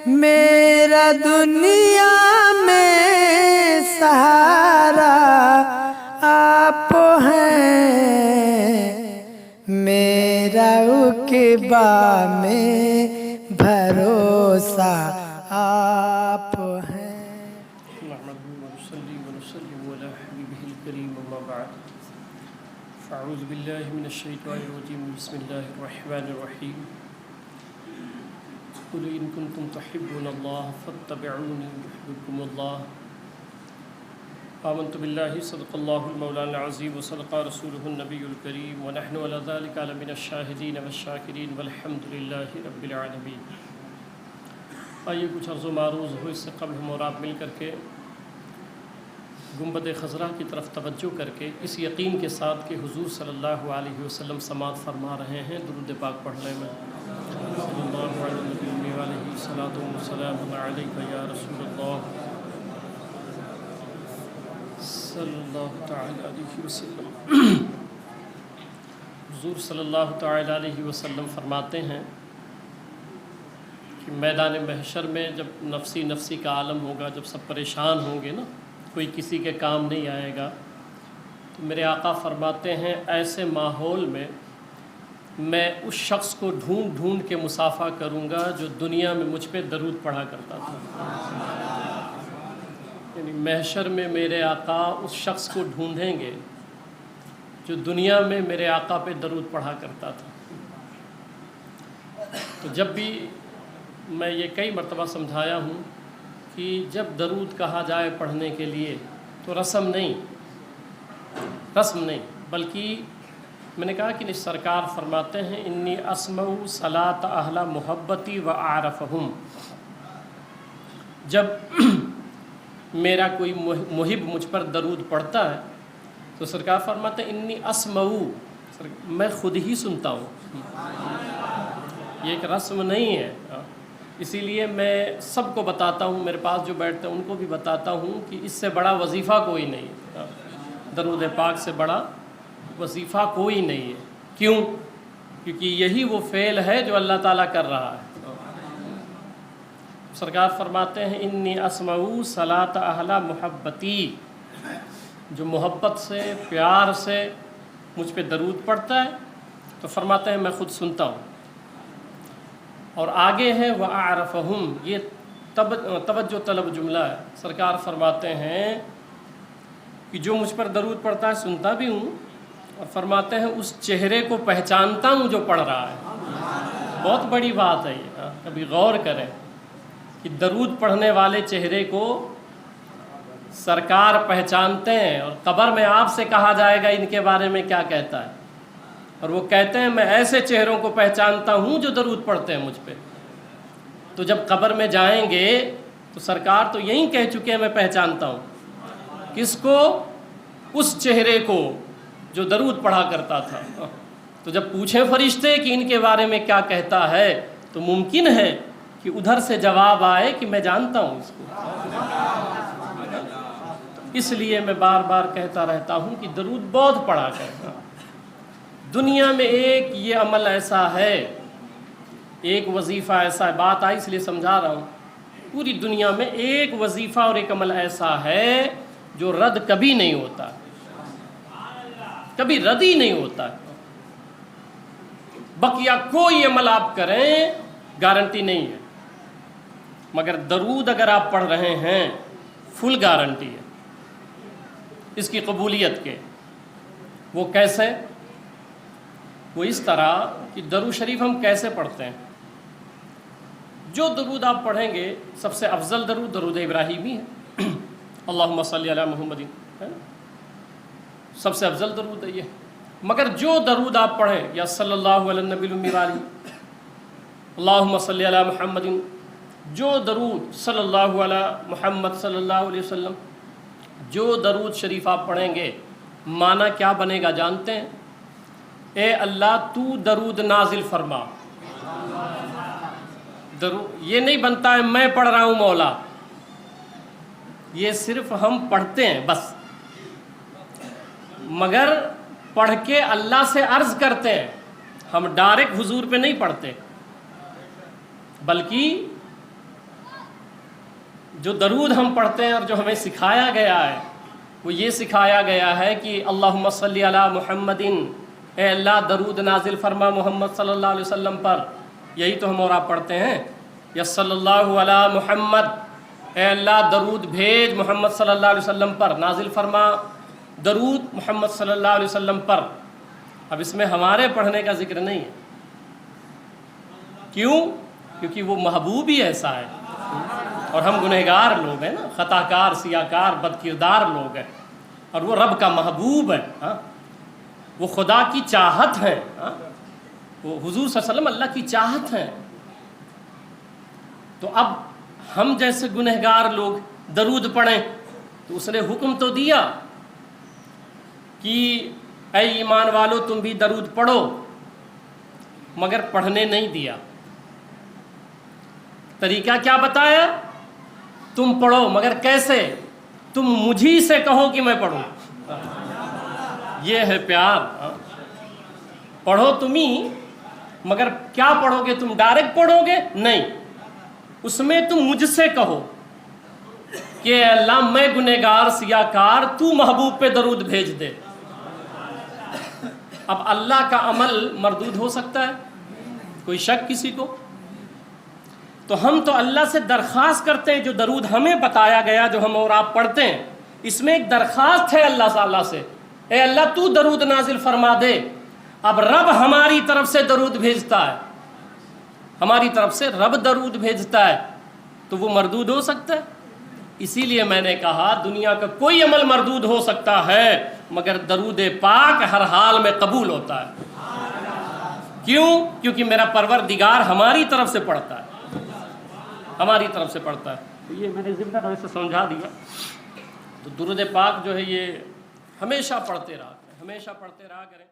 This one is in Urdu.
میرا دنیا میں سہارا آپ ہیں، میرا عقبہ میں بھروسہ آپ ہیں۔ نحمده ونصلي ونسلم على حبيبه الكريم اما بعد فاعوذ بالله من الشيطان الرجيم بسم الله الرحمن الرحيم قل ان كنتم تحبون الله فاتبعوني يحببكم الله آمنت بالله صدق الله المولانا العظيم وصدق رسوله النبي الكريم ونحن على ذلك من الشاهدين والشاكرين والحمد لله رب العالمين۔ آئیے کچھ عرض و معروض ہو اس سے قبل ہم اور آپ مل کر کے گنبد خضرا کی طرف توجہ کر کے اس یقین کے ساتھ کہ حضور صلی اللہ علیہ وسلم سماعت فرما رہے ہیں، درود پاک پڑھنے میں صلی اللہ علیہ وسلم علیک یا رسول اللہ صلی اللہ تعالی علیہ وسلم۔ حضور صلی اللہ تعالی علیہ وسلم فرماتے ہیں کہ میدان محشر میں جب نفسی نفسی کا عالم ہوگا، جب سب پریشان ہوں گے نا، کوئی کسی کے کام نہیں آئے گا، تو میرے آقا فرماتے ہیں ایسے ماحول میں اس شخص کو ڈھونڈ ڈھونڈ کے مصافحہ کروں گا جو دنیا میں مجھ پہ درود پڑھا کرتا تھا۔ یعنی محشر میں میرے آقا اس شخص کو ڈھونڈیں گے جو دنیا میں میرے آقا پہ درود پڑھا کرتا تھا۔ تو جب بھی میں یہ کئی مرتبہ سمجھایا ہوں کہ جب درود کہا جائے پڑھنے کے لیے تو رسم نہیں بلکہ میں نے کہا کہ سرکار فرماتے ہیں انی اسمع صلاۃ اہل محبتی و اعرفہم، جب میرا کوئی محب مجھ پر درود پڑھتا ہے تو سرکار فرماتے ہیں انی اسمع، میں خود ہی سنتا ہوں، یہ ایک رسم نہیں ہے۔ اسی لیے میں سب کو بتاتا ہوں، میرے پاس جو بیٹھتے ہیں ان کو بھی بتاتا ہوں کہ اس سے بڑا وظیفہ کوئی نہیں ہے، درود پاک سے بڑا وظیفہ کوئی نہیں ہے۔ کیوں؟ کیونکہ یہی وہ فعل ہے جو اللہ تعالیٰ کر رہا ہے۔ سرکار فرماتے ہیں انی اسمع صلاۃ اہل محبتی، جو محبت سے پیار سے مجھ پہ درود پڑھتا ہے تو فرماتے ہیں میں خود سنتا ہوں۔ اور آگے ہے وَأَعْرَفَهُمْ، یہ توجہ طلب جملہ ہے۔ سرکار فرماتے ہیں کہ جو مجھ پر درود پڑھتا ہے سنتا بھی ہوں، اور فرماتے ہیں اس چہرے کو پہچانتا ہوں جو پڑھ رہا ہے۔ بہت بڑی بات ہے یہ، کبھی غور کریں کہ درود پڑھنے والے چہرے کو سرکار پہچانتے ہیں، اور قبر میں آپ سے کہا جائے گا ان کے بارے میں کیا کہتا ہے، اور وہ کہتے ہیں میں ایسے چہروں کو پہچانتا ہوں جو درود پڑھتے ہیں مجھ پہ۔ تو جب قبر میں جائیں گے تو سرکار تو یہی کہہ چکے ہیں میں پہچانتا ہوں، کس کو؟ اس چہرے کو جو درود پڑھا کرتا تھا۔ تو جب پوچھیں فرشتے کہ ان کے بارے میں کیا کہتا ہے تو ممکن ہے کہ ادھر سے جواب آئے کہ میں جانتا ہوں اس کو۔ اس لیے میں بار بار کہتا رہتا ہوں کہ درود بہت پڑھا کرتا۔ دنیا میں ایک یہ عمل ایسا ہے، ایک وظیفہ ایسا ہے، بات آئی اس لیے سمجھا رہا ہوں، پوری دنیا میں ایک وظیفہ اور ایک عمل ایسا ہے جو رد کبھی نہیں ہوتا، کبھی رد ہی نہیں ہوتا۔ بقیہ کوئی عمل آپ کریں گارنٹی نہیں ہے، مگر درود اگر آپ پڑھ رہے ہیں فل گارنٹی ہے اس کی قبولیت کے۔ وہ کیسے؟ وہ اس طرح کہ درود شریف ہم کیسے پڑھتے ہیں؟ جو درود آپ پڑھیں گے سب سے افضل درود درود ابراہیمی ہے، اللہم صلی علی محمد، ہے نا؟ سب سے افضل درود ہے یہ۔ مگر جو درود آپ پڑھیں یا صلی اللہ علی النبی الامی والی، اللہم صلی علی محمد، جو درود صلی اللہ علی محمد صلی اللہ علیہ وسلم، جو درود شریف آپ پڑھیں گے معنی کیا بنے گا جانتے ہیں؟ اے اللہ تو درود نازل فرما۔ یہ نہیں بنتا ہے میں پڑھ رہا ہوں مولا، یہ صرف ہم پڑھتے ہیں بس، مگر پڑھ کے اللہ سے عرض کرتے ہیں، ہم ڈائریکٹ حضور پہ نہیں پڑھتے، بلکہ جو درود ہم پڑھتے ہیں اور جو ہمیں سکھایا گیا ہے وہ یہ سکھایا گیا ہے کہ اللہم صلی علی محمد، اے اللہ درود نازل فرما محمد صلی اللہ علیہ وسلم پر. یہی تو ہم اور آپ پڑھتے ہیں، یا صلی اللہ علی محمد، اے اللہ درود بھیج محمد صلی اللہ علیہ وسلم پر، نازل فرما درود محمد صلی اللہ علیہ وسلم پر. اب اس میں ہمارے پڑھنے کا ذکر نہیں ہے. کیوں؟ کیونکہ وہ محبوب ہی ایسا ہے اور ہم گنہگار لوگ ہیں نا، خطا کار، سیاہ کار، بد کردار لوگ ہیں، اور وہ رب کا محبوب ہے. وہ خدا کی چاہت ہے، وہ حضور صلی اللہ علیہ وسلم اللہ کی چاہت ہے. تو اب ہم جیسے گنہگار لوگ درود پڑھیں تو اس نے حکم تو دیا کہ اے ایمان والو تم بھی درود پڑھو، مگر پڑھنے نہیں دیا. طریقہ کیا بتایا؟ تم پڑھو مگر کیسے؟ تم مجھی سے کہو کہ میں پڑھوں. یہ ہے پیار. پڑھو تم ہی، مگر کیا پڑھو گے؟ تم ڈائریکٹ پڑھو گے؟ نہیں، اس میں تم مجھ سے کہو کہ اے اللہ میں گنہگار سیاہ کار، تو محبوب پہ درود بھیج دے. اب اللہ کا عمل مردود ہو سکتا ہے؟ کوئی شک کسی کو؟ تو ہم تو اللہ سے درخواست کرتے ہیں، جو درود ہمیں بتایا گیا جو ہم اور آپ پڑھتے ہیں، اس میں ایک درخواست ہے اللہ تعالیٰ سے، اے اللہ تو درود نازل فرما دے. اب رب ہماری طرف سے درود بھیجتا ہے، ہماری طرف سے رب درود بھیجتا ہے، تو وہ مردود ہو سکتا ہے؟ اسی لیے میں نے کہا دنیا کا کوئی عمل مردود ہو سکتا ہے مگر درود پاک ہر حال میں قبول ہوتا ہے. کیوں؟ کیونکہ میرا پروردگار ہماری طرف سے پڑھتا ہے، ہماری طرف سے پڑھتا ہے. تو یہ میں نے ضمن ویسے سمجھا دیا. تو درود پاک جو ہے یہ ہمیشہ پڑھتے رہا کریں، ہمیشہ پڑھتے رہا کریں.